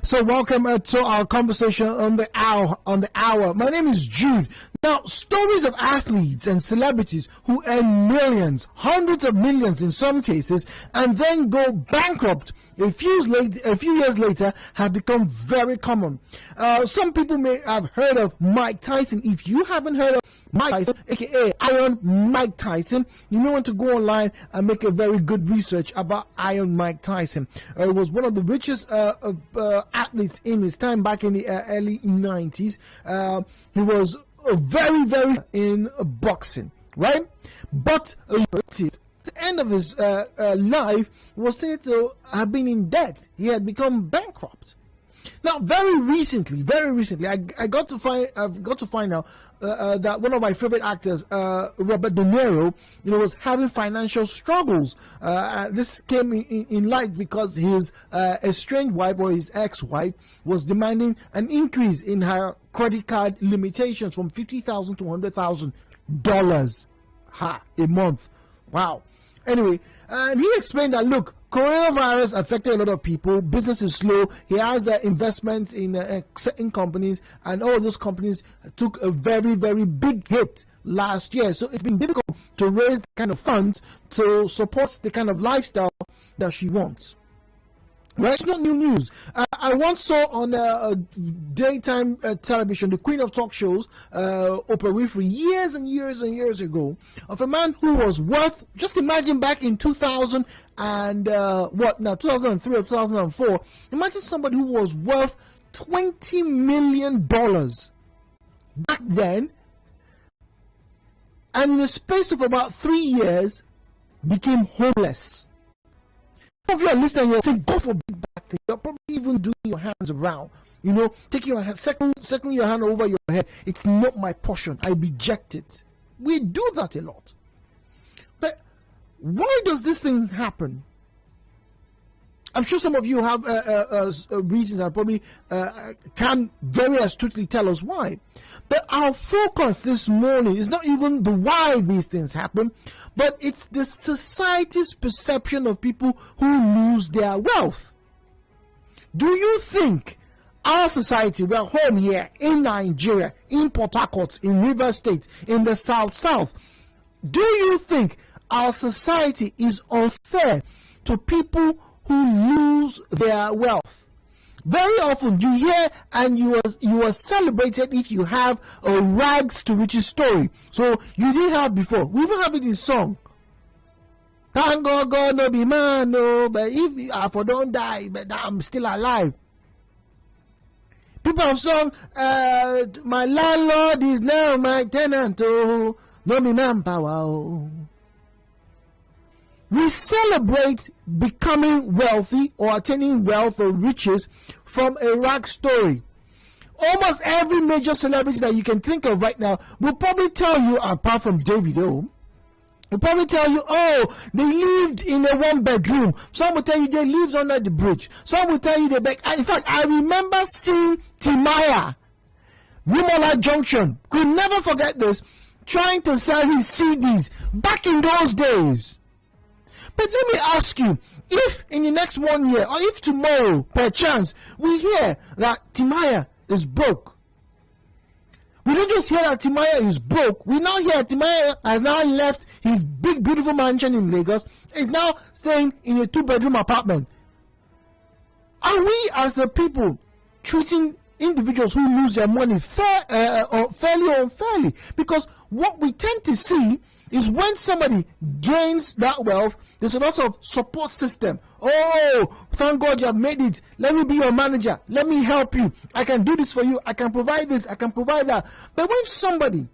So welcome to our conversation on the hour. My name is Jude. Now, stories of athletes and celebrities who earn millions, hundreds of millions in some cases, and then go bankrupt a few years later have become very common. Some people may have heard of Mike Tyson. If you haven't heard of Mike Tyson, aka Iron Mike Tyson, you may want to go online and make a very good research about Iron Mike Tyson. He was one of the richest athletes in his time back in the early 90s. He was very, very in boxing, right? But at the end of his life was said to have been in debt. He had become bankrupt. Now, very recently, I got to find out that one of my favorite actors, Robert De Niro, was having financial struggles. This came in light because his estranged wife, or his ex-wife, was demanding an increase in her credit card limitations from $50,000 to $100,000 a month. Wow. Anyway, and he explained that, look, coronavirus affected a lot of people. Business is slow. He has investments in certain companies, and all those companies took a very, very big hit last year. So it's been difficult to raise the kind of funds to support the kind of lifestyle that she wants. Right? It's not new news. I once saw on daytime television, the queen of talk shows, Oprah Winfrey, years and years and years ago, of a man who was worth, just imagine back in 2003 or 2004, imagine somebody who was worth $20 million back then, and in the space of about 3 years, became homeless. Some of you are listening and saying, go for big bad things. You're probably even doing your hands around. Taking your hand, circling your hand over your head. It's not my portion. I reject it. We do that a lot. But why does this thing happen? I'm sure some of you have reasons and probably can very astutely tell us why. But our focus this morning is not even the why these things happen, but it's the society's perception of people who lose their wealth. Do you think our society, we're home here in Nigeria, in Port Harcourt, in Rivers State, in the South, do you think our society is unfair to people who lose their wealth? Very often you hear and you are celebrated if you have a rags to riches story. So you didn't have before. We even have it in song. Thank God, God no be man, no, but if I for don't die, but I'm still alive. People have sung, my landlord is now my tenant, oh, no be manpower, oh. We celebrate becoming wealthy or attaining wealth or riches from a rag story. Almost every major celebrity that you can think of right now will probably tell you, apart from Davido, will probably tell you, oh, they lived in a one-bedroom. Some will tell you they lived under the bridge. Some will tell you they beg. In fact, I remember seeing Timaya, Rimola Junction, could never forget this, trying to sell his CDs back in those days. But let me ask you, if in the next 1 year, or if tomorrow, perchance, we hear that Timaya is broke, we don't just hear that Timaya is broke, we now hear that Timaya has now left his big, beautiful mansion in Lagos, is now staying in a 2-bedroom apartment. Are we as a people treating individuals who lose their money fairly or unfairly? Because what we tend to see is when somebody gains that wealth, there's a lot of support system. Oh, thank God you have made it. Let me be your manager. Let me help you. I can do this for you. I can provide this. I can provide that. But when somebody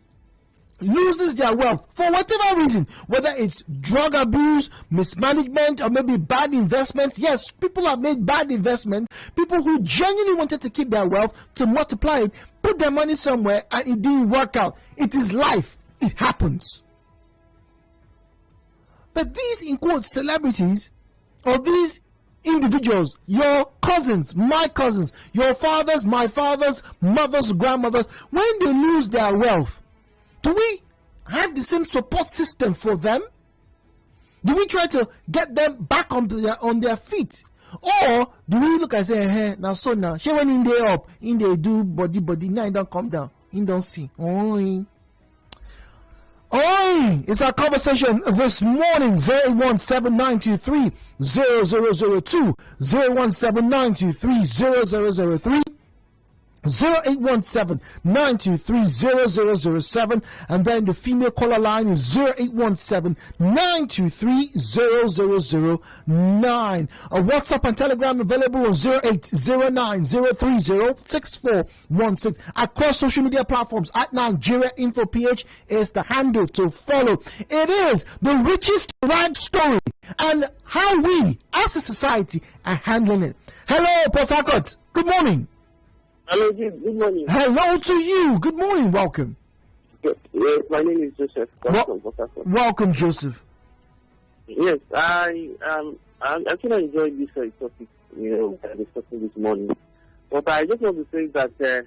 loses their wealth for whatever reason, whether it's drug abuse, mismanagement, or maybe bad investments, yes, people have made bad investments. People who genuinely wanted to keep their wealth, to multiply it, put their money somewhere, and it didn't work out. It is life. It happens. But these, in quotes, celebrities, or these individuals, your cousins, my cousins, your fathers, my fathers, mothers, grandmothers, when they lose their wealth, do we have the same support system for them? Do we try to get them back on their feet? Or do we look and say, hey, now so now, she when in day up, in they do body, now it don't come down, in don't see. Oi, it's our conversation this morning. 01792300002, 01792300003. 0817-923-0007, and then the female caller line is 0817-923-0009. A WhatsApp and Telegram available on 0809-030-6416. Across social media platforms at Nigeria Info PH is the handle to follow. It is the richest rag story and how we as a society are handling it. Hello, Port Harcourt. Good morning. Hello, good morning. Hello to you. Good morning. Welcome. Yes, my name is Joseph. Welcome, Joseph. Yes, I actually enjoyed this topic, discussing this morning. But I just want to say that, this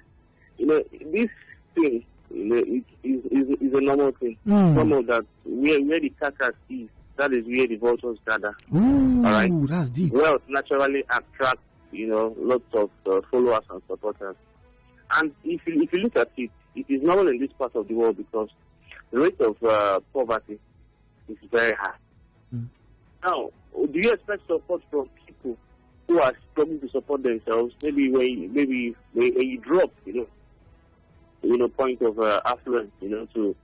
thing, it is a normal thing. Normal that where the carcass is, that is where the vultures gather. Ooh, all right? That's deep. Wealth naturally attracts lots of followers and supporters. And if you look at it, it is normal in this part of the world because the rate of poverty is very high. Now, do you expect support from people who are struggling to support themselves? Maybe when you drop, point of affluence, to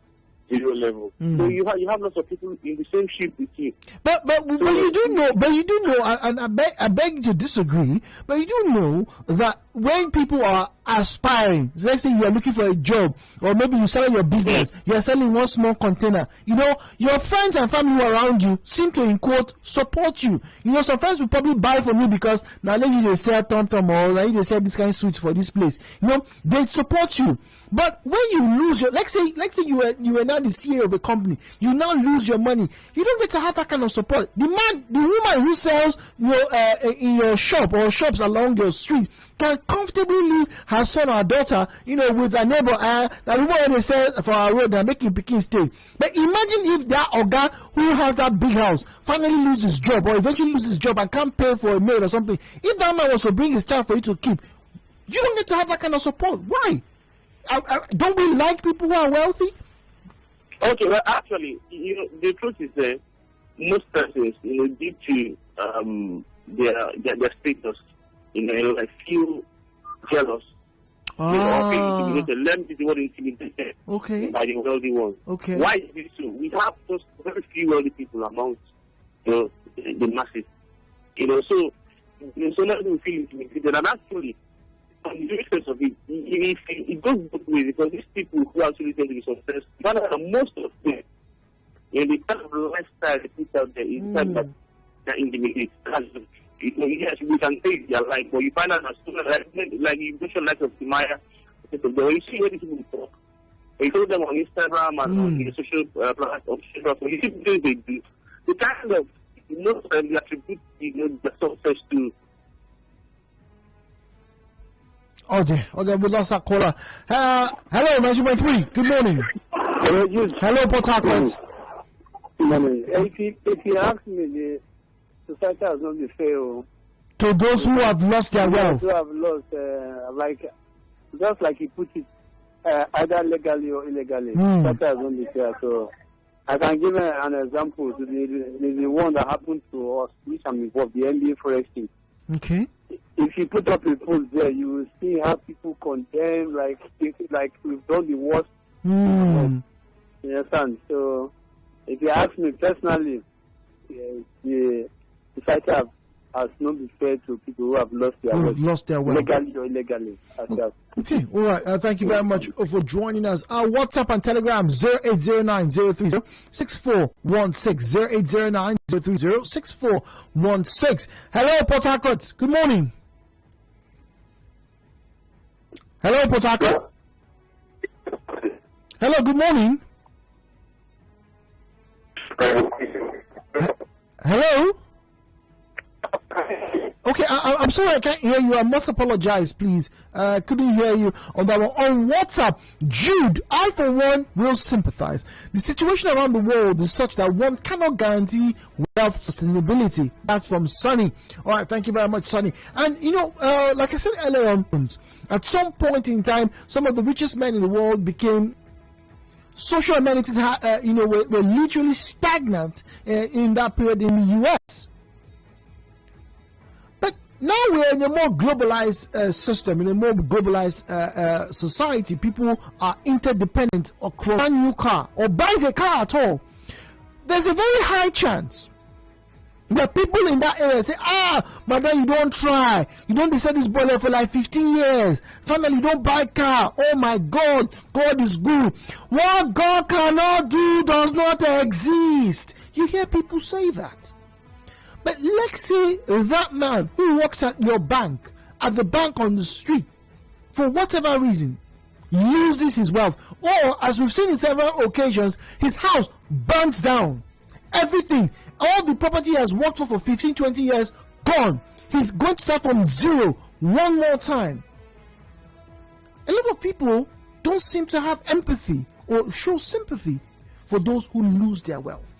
zero level. So you have lots of people in the same ship with you. But you do know, and I beg to disagree. But you do know that when people are aspiring, let's say you are looking for a job, or maybe you're selling your business, you are selling one small container. Your friends and family around you seem to, in quote, support you. Some friends will probably buy from you because now they sell TomTom or they sell this kind of sweets for this place. They support you. But when you lose your, let's say you were now the CEO of a company, you now lose your money. You don't get to have that kind of support. The woman who sells in your shop or shops along your street can comfortably leave her son or daughter, with a neighbor. The woman they sell for our road and making Pekin stay. But imagine if that Oga who has that big house finally loses his job or eventually loses his job and can't pay for a maid or something. If that man was to bring his child for you to keep, you don't get to have that kind of support. Why? Don't we like people who are wealthy? Okay, well, actually, the truth is that most persons, due to their status, feel jealous. Intimidated. Let me use the word intimidated. Okay. By the wealthy ones. Okay. Why is this so? We have just very few wealthy people amongst the masses. So now we feel intimidated, and actually, on the basis of it, it goes both ways because these people who actually tend to be successful, most of them, the kind of lifestyle they put out there is that intimidates. Yes, we can take their life, but you find out as soon as, like you mentioned, like of Timaya, when you see where these people talk, you follow them on Instagram and on the social platform, you see what they do. The kind of, they attribute the success to. Okay, we lost that caller. Hello, 9.3. Good morning. Hello, Port Harcourt. Good morning. If you ask me, the society has not been fair. To those who have lost their wealth. Those who have lost, just like he put it, either legally or illegally. Society has not been fair. So I can give an example. The one that happened to us, which I'm involved, the NBA Forex team. Okay. If you put up a post there, you will see how people condemn, like we've done the worst. You understand? So, if you ask me personally, the society has not been fair to people who have lost their wealth. Legally or illegally. Okay, all right. Thank you very much for joining us. WhatsApp and Telegram 0809-030-6416, 0809-030-6416. Hello, Port Harcourt. Good morning. Hello, Port Harcourt. Hello, good morning. Hello. Okay, I'm sorry I can't hear you. I must apologize, please. Couldn't hear you on that one. On WhatsApp, Jude, I for one will sympathize. The situation around the world is such that one cannot guarantee wealth sustainability. That's from Sunny. All right, thank you very much, Sunny. And like I said earlier on, at some point in time, some of the richest men in the world became social amenities. Were literally stagnant in that period in the US. Now we're in a more globalized system, in a more globalized society. People are interdependent across a new car or buys a car at all. There's a very high chance that people in that area say, madam, you don't try. You don't decide this boiler for like 15 years. Finally, you don't buy a car. Oh my God, God is good. What God cannot do does not exist. You hear people say that. But let's say that man who works at your bank, at the bank on the street, for whatever reason, loses his wealth. Or, as we've seen in several occasions, his house burns down. Everything, all the property he has worked for 15, 20 years, gone. He's going to start from zero one more time. A lot of people don't seem to have empathy or show sympathy for those who lose their wealth.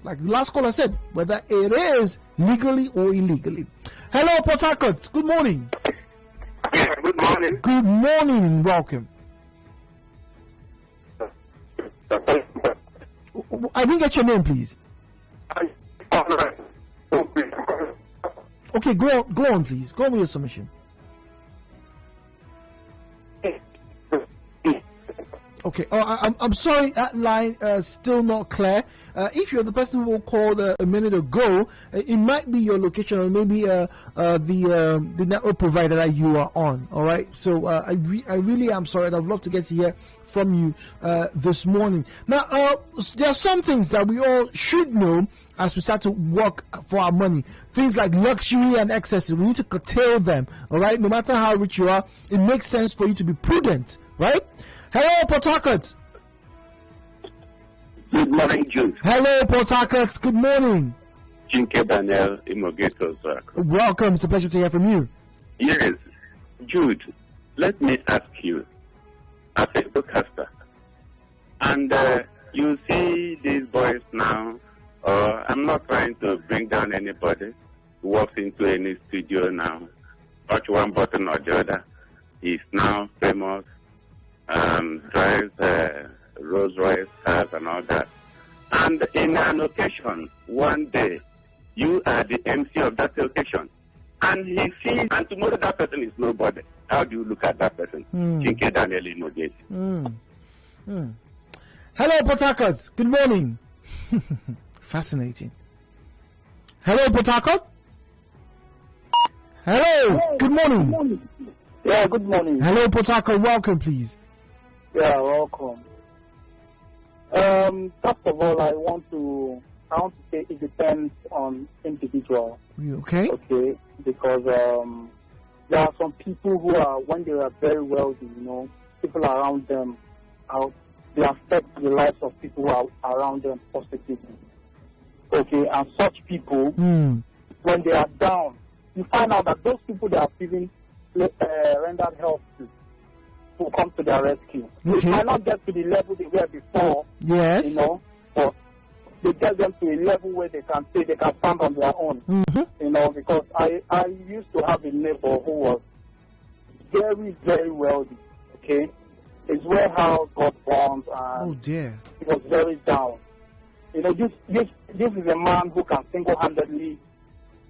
Like the last caller said, whether it is legally or illegally. Hello, Port Harcourt. Good morning. Yeah, good morning. Good morning and welcome. I didn't get your name, please. Okay, go on, please. Go on with your submission. Okay. I'm sorry, that line still not clear. If you're the person who called a minute ago, it might be your location or maybe the network provider that you are on. All right. So I really am sorry. I'd love to get to hear from you this morning. Now, there are some things that we all should know as we start to work for our money. Things like luxury and excesses. We need to curtail them. All right. No matter how rich you are, it makes sense for you to be prudent. Right. Hello, Port Harcourt. Good morning, Jude. Hello, Port Harcourt. Good morning. Chinke Daniel Imogeto, sir. Welcome. It's a pleasure to hear from you. Yes. Jude, let me ask you, as a broadcaster, and you see these boys now, I'm not trying to bring down anybody who walks into any studio now, touch one button or the other, is now famous, drives Rolls Royce cars and all that. And in an occasion, one day, you are the MC of that occasion. And he sees, and tomorrow that person is nobody. How do you look at that person? Chinke Daniel Imogeto. Hello, Port Harcourt. Good morning. Fascinating. Hello, Port Harcourt. Hello. Good morning. Yeah, good morning. Hello, Port Harcourt. Welcome, please. Yeah, welcome. First of all, I want to say it depends on individual. Okay. Okay, because there are some people who are, when they are very wealthy, people around them, they affect the lives of people who are around them positively. Okay, and such people, when they are down, you find out that those people they are feeling rendered help to will come to their rescue. Okay. They cannot get to the level they were before. Yes. But they get them to a level where they can say they can stand on their own. Because I used to have a neighbor who was very, very wealthy. Okay, his warehouse got bombed and oh dear, he was very down. This is a man who can single-handedly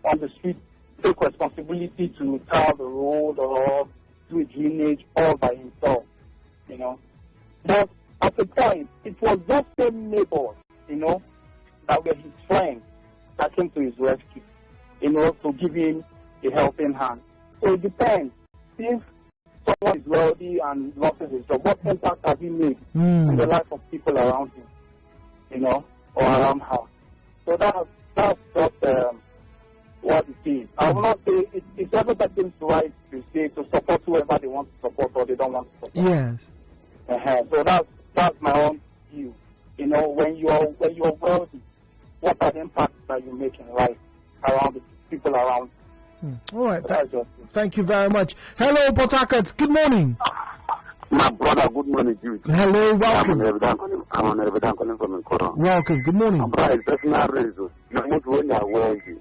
on the street take responsibility to tar the road or do a drainage all by himself. But at the point, it was those same neighbors, that were his friends that came to his rescue, to give him a helping hand. So it depends. If someone is wealthy and loses his job, what impact has he made in the life of people around him, or around her? So that's just what it is. I will not say it's every person's right to say to support whoever they want to support or they don't want to support. Yes. So that's my own view. When you are wealthy, what are the impacts that you make in life around the people around All right. Thank you very much. Hello, Port Harcourt. Good morning. My brother, good morning, Jude. Hello, welcome. I'm on Evidan calling from Nkoro. Welcome. Good morning. My brother, it's personal reason. Not when they are wealthy,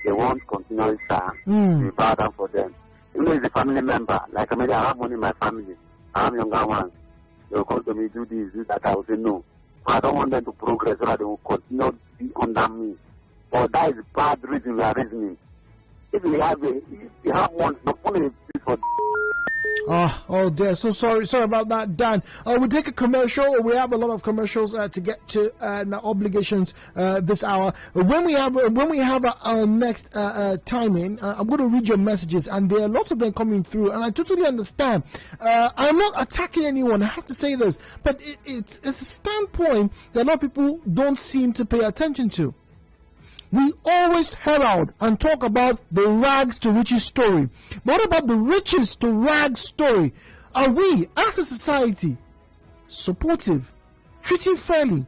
they want continuous time. We bow down for them. Even if it's a family member, like I have money in my family, I have younger ones. They will come to me, do this, do that. I will say no. I don't want them to progress so that they will continue to be under me. But that is bad reason we are reasoning. If you have one, not only for. Oh dear, so sorry about that, Dan. We'll take a commercial. We have a lot of commercials to get to obligations this hour. When we have our next timing, I'm going to read your messages, and there are lots of them coming through, and I totally understand. I'm not attacking anyone, I have to say this, but it's a standpoint that a lot of people don't seem to pay attention to. We always herald and talk about the rags to riches story. But what about the riches to rags story? Are we, as a society, supportive, treating fairly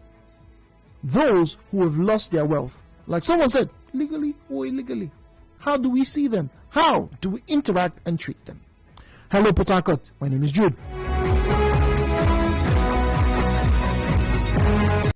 those who have lost their wealth? Like someone said, legally or illegally. How do we see them? How do we interact and treat them? Hello, Port Harcourt. My name is Jude.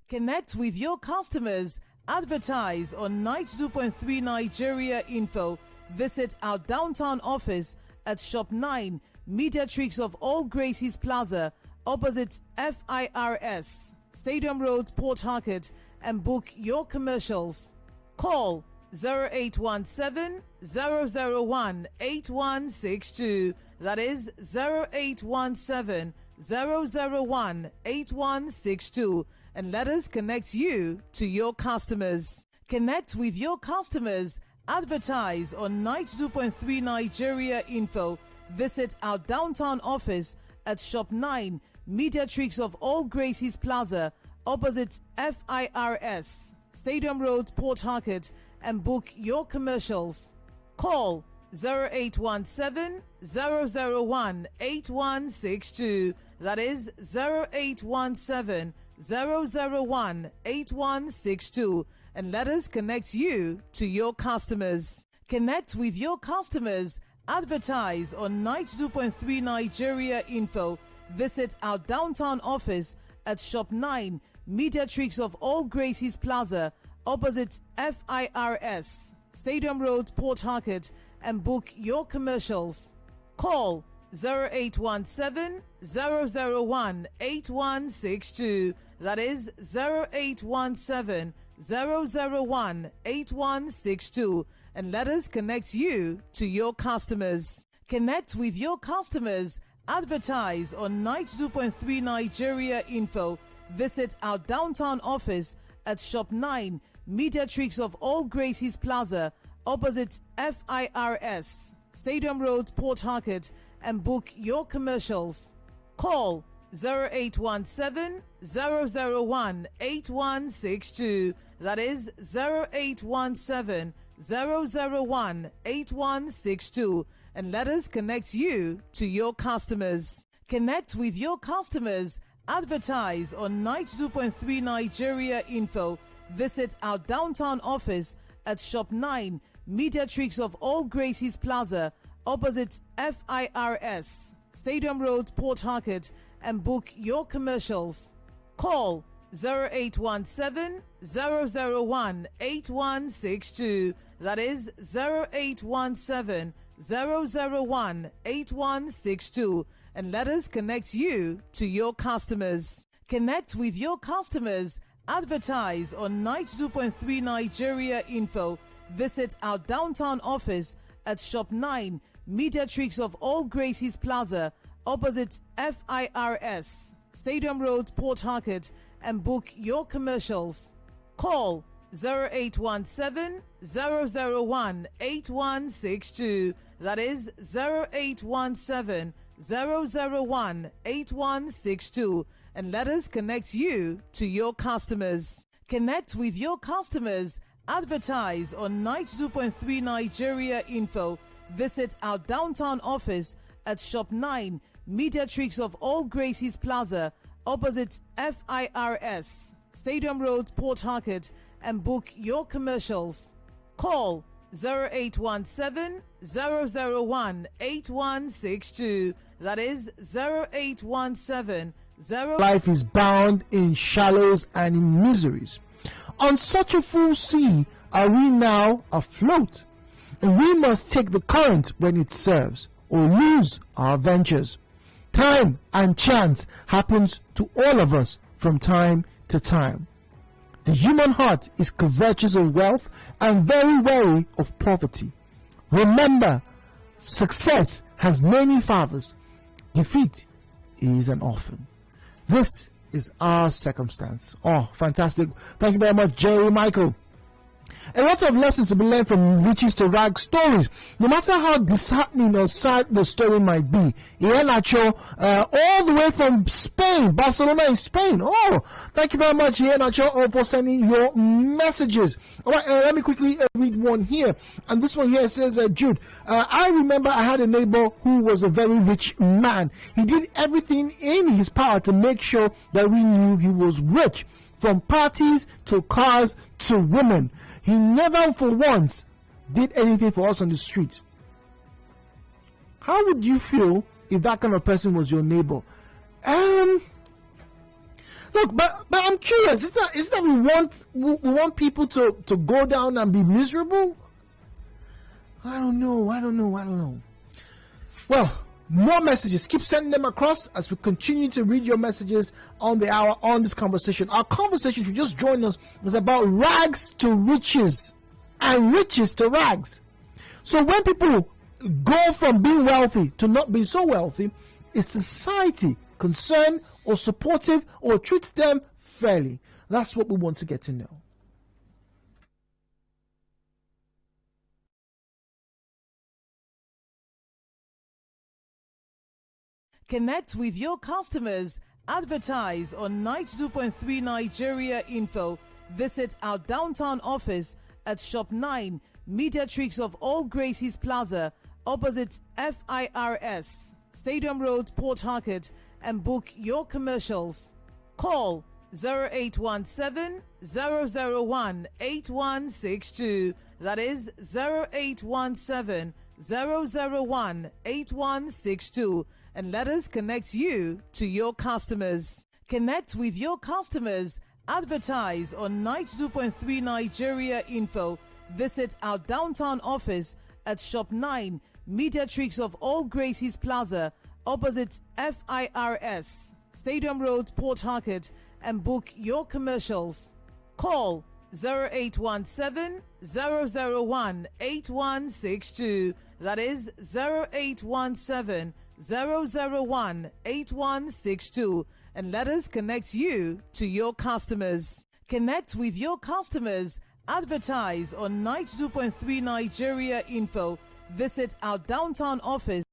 Connect with your customers. Advertise on 92.3 Nigeria Info. Visit our downtown office at Shop 9, Mediatrix of All Gracies Plaza, opposite FIRS, Stadium Road, Port Harcourt, and book your commercials. Call 0817 001 8162. That is 0817 001 8162. And let us connect you to your customers. Connect with your customers. Advertise on 92.3 Nigeria Info. Visit our downtown office at Shop 9, Mediatrix of All Gracies Plaza, opposite FIRS, Stadium Road, Port Harcourt, and book your commercials. Call 0817 001 8162. That is 0817 001 8162, and let us connect you to your customers. Connect with your customers. Advertise on 92.3 Nigeria Info. Visit our downtown office at Shop 9, Mediatrix of All Gracies Plaza, opposite FIRS, Stadium Road, Port Harcourt, and book your commercials. Call 0817 001 8162. That is 0817 001 8162. And let us connect you to your customers. Connect with your customers. Advertise on 92.3 Nigeria Info. Visit our downtown office at Shop 9, Mediatrix of All Gracies Plaza, opposite FIRS, Stadium Road, Port Harcourt, and book your commercials. Call 0817 001 8162. That is 0817 001 8162. And let us connect you to your customers. Connect with your customers. Advertise on 92.3 Nigeria Info. Visit our downtown office at Shop 9, Mediatrix of All Gracies Plaza, opposite FIRS, Stadium Road, Port Harcourt, and book your commercials. Call 0817 001 8162. That is 0817 001 8162. And let us connect you to your customers. Connect with your customers. Advertise on 92.3 Nigeria Info. Visit our downtown office at Shop 9, Mediatrix of All Gracies Plaza, opposite FIRS, Stadium Road, Port Harcourt, and book your commercials. Call 0817 001 8162. That is 0817 001 8162. And let us connect you to your customers. Connect with your customers. Advertise on 92.3 Nigeria Info. Visit our downtown office at Shop 9, Mediatrix of All Gracies Plaza, opposite FIRS, Stadium Road, Port Harcourt, and book your commercials. Call 0817 001 8162. That is 0817 Life is bound in shallows and in miseries. On such a full sea are we now afloat, and we must take the current when it serves, or lose our ventures. Time and chance happens to all of us from time to time. The human heart is covetous of wealth and very wary of poverty. Remember, success has many fathers. Defeat is an orphan. This is our circumstance. Oh, fantastic. Thank you very much, Jerry Michael. A lot of lessons to be learned from riches to rags stories. No matter how disheartening or sad the story might be. Ian Nacho, all the way from Spain, Barcelona in Spain. Oh, thank you very much, Ian Nacho, for sending your messages. All right, let me quickly read one here. And this one here says, Jude, I remember I had a neighbor who was a very rich man. He did everything in his power to make sure that we knew he was rich. From parties to cars to women. He never for once did anything for us on the street. How would you feel if that kind of person was your neighbor? Look, but I'm curious. Is that we want people to go down and be miserable? I don't know. Well, more messages. Keep sending them across as we continue to read your messages on the hour on this conversation. Our conversation, if you just joined us, is about rags to riches and riches to rags. So when people go from being wealthy to not being so wealthy, is society concerned or supportive or treats them fairly? That's what we want to get to know. Connect with your customers. Advertise on 92.3 Nigeria Info. Visit our downtown office at Shop 9, Mediatrix of All Gracies Plaza, opposite FIRS, Stadium Road, Port Harcourt, and book your commercials. Call 0817 001 8162. That is 0817 001 8162. And let us connect you to your customers. Connect with your customers. Advertise on 92.3 Nigeria Info. Visit our downtown office at Shop 9, Mediatrix of All Gracies Plaza, opposite FIRS, Stadium Road, Port Harcourt, and book your commercials. Call 0817 001 8162. That is 0817 001 8162, and let us connect you to your customers. Connect with your customers. Advertise on 92.3 Nigeria Info. Visit our downtown office